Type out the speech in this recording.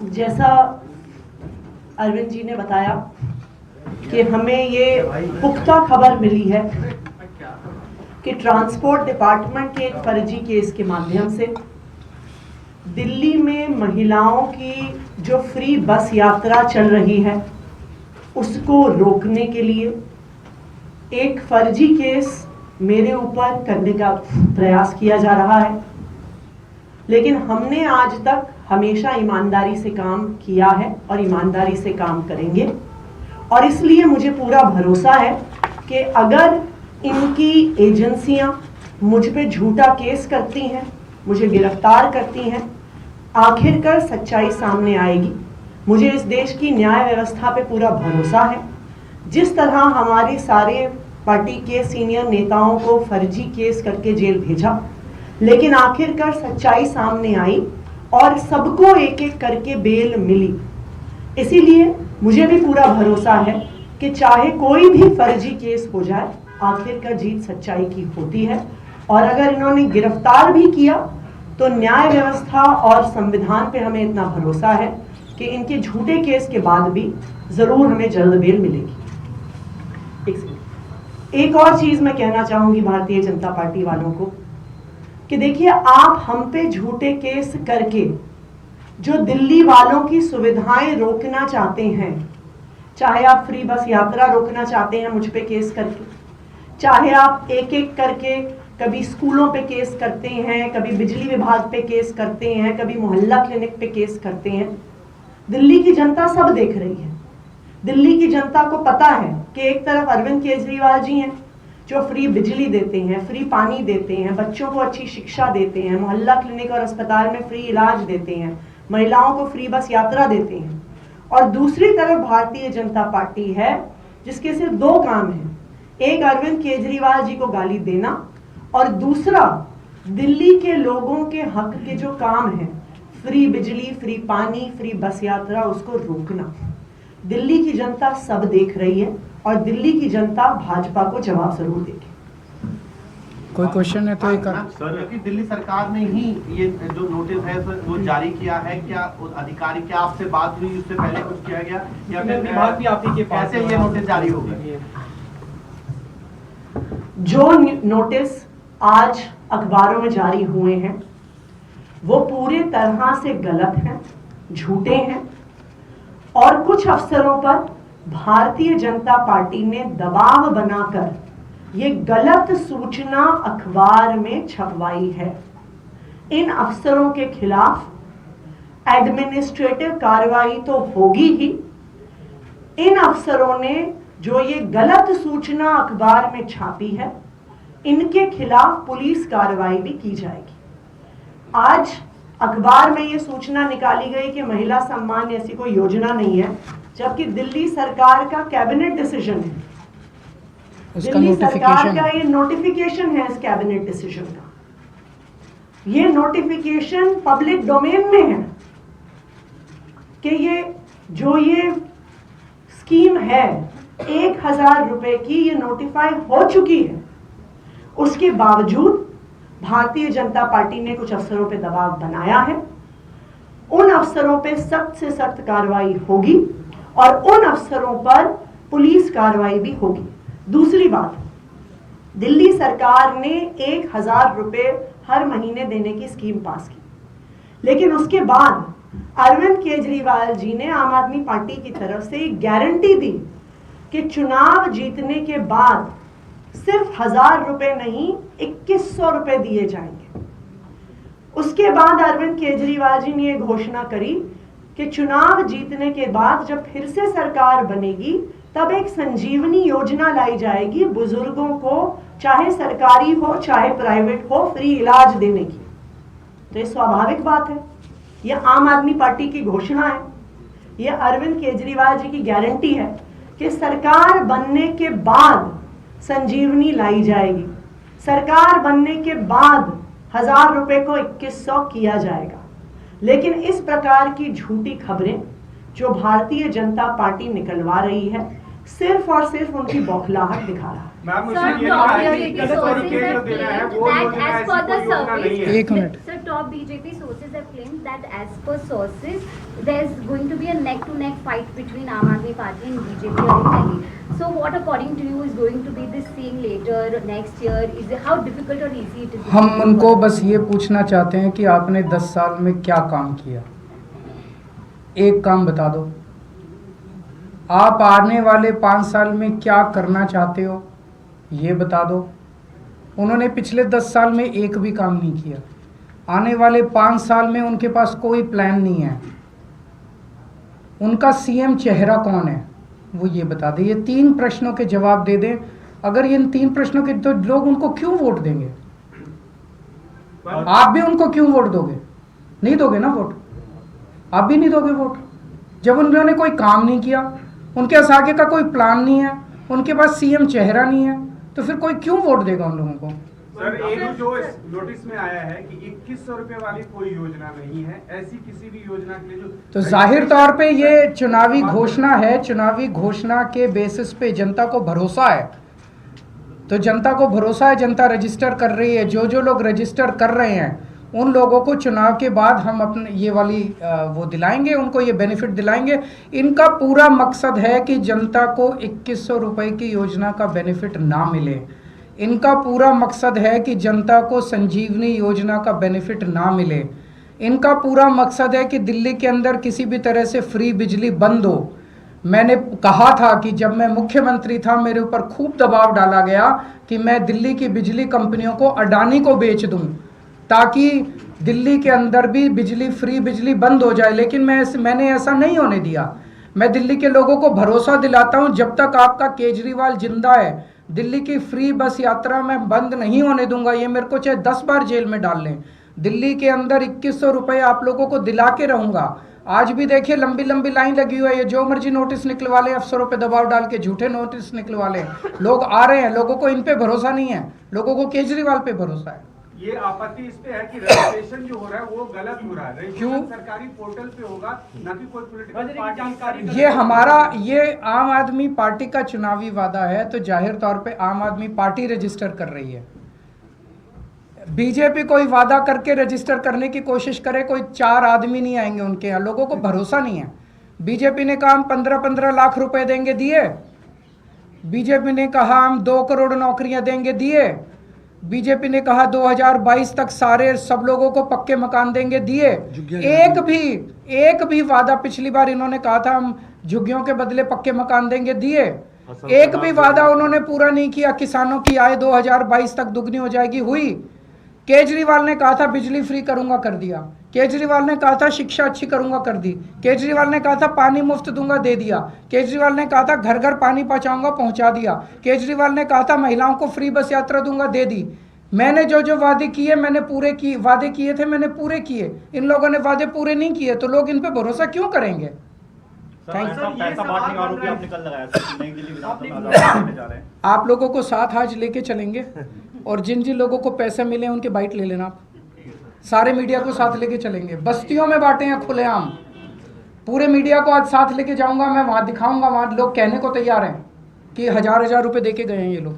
जैसा अरविंद जी ने बताया कि हमें ये पुख्ता खबर मिली है कि ट्रांसपोर्ट डिपार्टमेंट के एक फर्जी केस के माध्यम से दिल्ली में महिलाओं की जो फ्री बस यात्रा चल रही है उसको रोकने के लिए एक फर्जी केस मेरे ऊपर करने का प्रयास किया जा रहा है। लेकिन हमने आज तक हमेशा ईमानदारी से काम किया है और ईमानदारी से काम करेंगे, और इसलिए मुझे पूरा भरोसा है कि अगर इनकी एजेंसियां मुझ पे झूठा केस करती हैं, मुझे गिरफ्तार करती हैं, आखिरकार सच्चाई सामने आएगी। मुझे इस देश की न्याय व्यवस्था पे पूरा भरोसा है। जिस तरह हमारे सारे पार्टी के सीनियर नेताओं को फर्जी केस करके जेल भेजा, लेकिन आखिरकार सच्चाई सामने आई और सबको एक एक करके बेल मिली। इसीलिए मुझे भी पूरा भरोसा है कि चाहे कोई भी फर्जी केस हो जाए, आखिरकार जीत सच्चाई की होती है। और अगर इन्होंने गिरफ्तार भी किया तो न्याय व्यवस्था और संविधान पे हमें इतना भरोसा है कि इनके झूठे केस के बाद भी जरूर हमें जल्द बेल मिलेगी। एक और चीज मैं कहना चाहूंगी भारतीय जनता पार्टी वालों को कि देखिए, आप हम पे झूठे केस करके जो दिल्ली वालों की सुविधाएं रोकना चाहते हैं, चाहे आप फ्री बस यात्रा रोकना चाहते हैं मुझ पे केस करके, चाहे आप एक एक करके कभी स्कूलों पे केस करते हैं, कभी बिजली विभाग पे केस करते हैं, कभी मोहल्ला क्लिनिक पे केस करते हैं, दिल्ली की जनता सब देख रही है। दिल्ली की जनता को पता है कि एक तरफ अरविंद केजरीवाल जी हैं जो फ्री बिजली देते हैं, फ्री पानी देते हैं, बच्चों को अच्छी शिक्षा देते हैं, मोहल्ला क्लिनिक और अस्पताल में फ्री इलाज देते हैं, महिलाओं को फ्री बस यात्रा देते हैं, और दूसरी तरफ भारतीय जनता पार्टी है जिसके सिर्फ दो काम हैं, एक अरविंद केजरीवाल जी को गाली देना और दूसरा दिल्ली के लोगों के हक के जो काम है, फ्री बिजली, फ्री पानी, फ्री बस यात्रा, उसको रोकना। दिल्ली की जनता सब देख रही है और दिल्ली की जनता भाजपा को जवाब जरूर देगी। कोई क्वेश्चन है तो एक सर, क्योंकि दिल्ली सरकार ने ही ये जो नोटिस है सर वो जारी किया है, क्या अधिकारी, क्या आपसे बात हुई, उससे पहले कुछ किया गया या फिर विभाग भी आप ही के पास कैसे ये नोटिस जारी हो गया? जो नोटिस आज अखबारों में जारी हुए हैं वो पूरे तरह से गलत हैं, झूठे हैं, और कुछ अफसरों पर भारतीय जनता पार्टी ने दबाव बनाकर ये गलत सूचना अखबार में छपवाई है। इन अफसरों के खिलाफ एडमिनिस्ट्रेटिव कार्रवाई तो होगी ही, इन अफसरों ने जो ये गलत सूचना अखबार में छापी है इनके खिलाफ पुलिस कार्रवाई भी की जाएगी। आज अखबार में ये सूचना निकाली गई कि महिला सम्मान ऐसी कोई योजना नहीं है, जबकि दिल्ली सरकार का कैबिनेट डिसीजन है, दिल्ली सरकार का ये नोटिफिकेशन है इस कैबिनेट डिसीजन का। ये नोटिफिकेशन पब्लिक डोमेन में है कि ये स्कीम है 1000 रुपए की, ये नोटिफाई हो चुकी है। उसके बावजूद भारतीय जनता पार्टी ने कुछ अफसरों पे दबाव बनाया है। उन अफसरों पे सख्त से सख्त कार्रवाई होगी और उन अफसरों पर पुलिस कार्रवाई भी होगी। दूसरी बात, दिल्ली सरकार ने 1000 रुपए हर महीने देने की स्कीम पास की, लेकिन उसके बाद अरविंद केजरीवाल जी ने आम आदमी पार्टी की तरफ से एक गारंटी दी कि चुनाव जीतने के बाद सिर्फ 1000 रुपए नहीं 2100 रुपए दिए जाएंगे। उसके बाद अरविंद केजरीवाल जी ने यह घोषणा करी कि चुनाव जीतने के बाद जब फिर से सरकार बनेगी तब एक संजीवनी योजना लाई जाएगी, बुजुर्गों को चाहे सरकारी हो चाहे प्राइवेट हो फ्री इलाज देने की। तो ये स्वाभाविक बात है, यह आम आदमी पार्टी की घोषणा है, यह अरविंद केजरीवाल जी की गारंटी है कि सरकार बनने के बाद संजीवनी लाई जाएगी, सरकार बनने के बाद 1000 रुपए को 2100 किया जाएगा। लेकिन इस प्रकार की झूठी खबरें जो भारतीय जनता पार्टी निकलवा रही है, सिर्फ और सिर्फ उनकी बौखलाहट दिखा रहा है। मैम Sir, मुझे ये top कहा है BJP कि गलत sources तरीके have जो देना है claimed वो that योजना as ऐसी per the कोई योजना नहीं है। एक minute. Sir, top BJP sources have claimed that as per sources, there's going to be a neck-to-neck fight between Aam Aadmi Party and BJP in Delhi. So, what according to you is going to be this scene later next year? Is it how difficult or easy it is? हम उनको बस ये पूछना चाहते हैं कि आपने 10 साल में क्या काम किया, एक काम बता दो। आप आने वाले 5 साल में क्या करना चाहते हो ये बता दो। उन्होंने पिछले 10 साल में एक भी काम नहीं किया। आने वाले 5 साल में उनके पास कोई प्लान नहीं है। उनका सीएम चेहरा कौन है वो ये बता दें। ये 3 प्रश्नों के जवाब दे दें। अगर ये इन 3 प्रश्नों के, तो लोग उनको क्यों वोट देंगे? आप भी उनको क्यों वोट दोगे? नहीं दोगे ना वोट, आप भी नहीं दोगे वोट। जब उन्होंने कोई काम नहीं किया, उनके पास आगे का कोई प्लान नहीं है, उनके पास सीएम चेहरा नहीं है, तो फिर कोई क्यों वोट देगा उन लोगों को? सर, एक जो नोटिस में आया है कि 2100 रुपए वाली कोई योजना नहीं है, ऐसी किसी भी योजना के लिए जो तो जाहिर तौर पे ये चुनावी घोषणा है। चुनावी घोषणा के बेसिस पे जनता को भरोसा है, तो जनता को भरोसा है, जनता रजिस्टर कर रही है। जो जो लोग रजिस्टर कर रहे हैं उन लोगों को चुनाव के बाद हम अपने ये वाली वो दिलाएंगे, उनको ये बेनिफिट दिलाएंगे। इनका पूरा मकसद है कि जनता को 2100 रुपए की योजना का बेनिफिट ना मिले। इनका पूरा मकसद है कि जनता को संजीवनी योजना का बेनिफिट ना मिले। इनका पूरा मकसद है कि दिल्ली के अंदर किसी भी तरह से फ्री बिजली बंद हो। मैंने कहा था कि जब मैं मुख्यमंत्री था मेरे ऊपर खूब दबाव डाला गया कि मैं दिल्ली की बिजली कंपनियों को अडानी को बेच दूं ताकि दिल्ली के अंदर भी बिजली, फ्री बिजली बंद हो जाए, लेकिन मैंने ऐसा नहीं होने दिया। मैं दिल्ली के लोगों को भरोसा दिलाता हूं, जब तक आपका केजरीवाल जिंदा है दिल्ली की फ्री बस यात्रा मैं बंद नहीं होने दूंगा। ये मेरे को चाहे 10 बार जेल में डाल लें, दिल्ली के अंदर 2100 रुपये आप लोगों को दिला के रहूंगा। आज भी देखिए लंबी लंबी लाइन लगी हुई है, जो मर्जी नोटिस निकलवा ले, अफसरों पे दबाव डाल के झूठे नोटिस निकलवा ले। लोग आ रहे हैं, लोगों को इन पे भरोसा नहीं है, लोगों को केजरीवाल पे भरोसा है। ये आपत्ति इस पे है कि रजिस्ट्रेशन जो हो रहा है वो गलत हो रहा है। क्यों? रजिस्ट्रेशन सरकारी पोर्टल पे होगा, ना कि कोई पॉलिटिकल पार्टी। ये हमारा, ये आम आदमी पार्टी का चुनावी वादा है, तो जाहिर तौर पे आम आदमी पार्टी रजिस्टर कर रही है। बीजेपी कोई वादा करके रजिस्टर करने की कोशिश करे, कोई 4 आदमी नहीं आएंगे उनके यहाँ, लोगों को भरोसा नहीं है। बीजेपी ने कहा हम 15-15 लाख रुपए देंगे, दिए। बीजेपी ने कहा हम 2 करोड़ नौकरियां देंगे, दिए। बीजेपी ने कहा 2022 तक सारे सब लोगों को पक्के मकान देंगे, दिए। एक भी वादा, पिछली बार इन्होंने कहा था हम झुग्गियों के बदले पक्के मकान देंगे, दिए। एक भी वादा उन्होंने पूरा नहीं किया। किसानों की आय 2022 तक दुगनी हो जाएगी, हुई। केजरीवाल ने कहा था बिजली फ्री करूंगा, कर दिया। केजरीवाल ने कहा था शिक्षा अच्छी करूंगा, कर दी। केजरीवाल ने कहा था पानी मुफ्त दूंगा, दे दिया। केजरीवाल ने कहा था घर घर पानी पहुंचाऊंगा, पहुंचा दिया। केजरीवाल ने कहा था महिलाओं को फ्री बस यात्रा दूंगा, दे दी। मैंने जो जो वादे किए मैंने पूरे किए, वादे किए थे मैंने पूरे किए। इन लोगों ने वादे पूरे नहीं किए, तो लोग इन पे भरोसा क्यों करेंगे? आप लोगों को साथ आज लेके चलेंगे, और जिन जिन लोगों को पैसे मिले उनके बाइट ले लेना आप। सारे मीडिया को साथ लेके चलेंगे, बस्तियों में बांटे हैं खुलेआम। पूरे मीडिया को आज साथ लेके जाऊंगा मैं, वहां दिखाऊंगा, वहां लोग कहने को तैयार हैं कि 1000-1000 रुपए देके गए हैं ये लोग।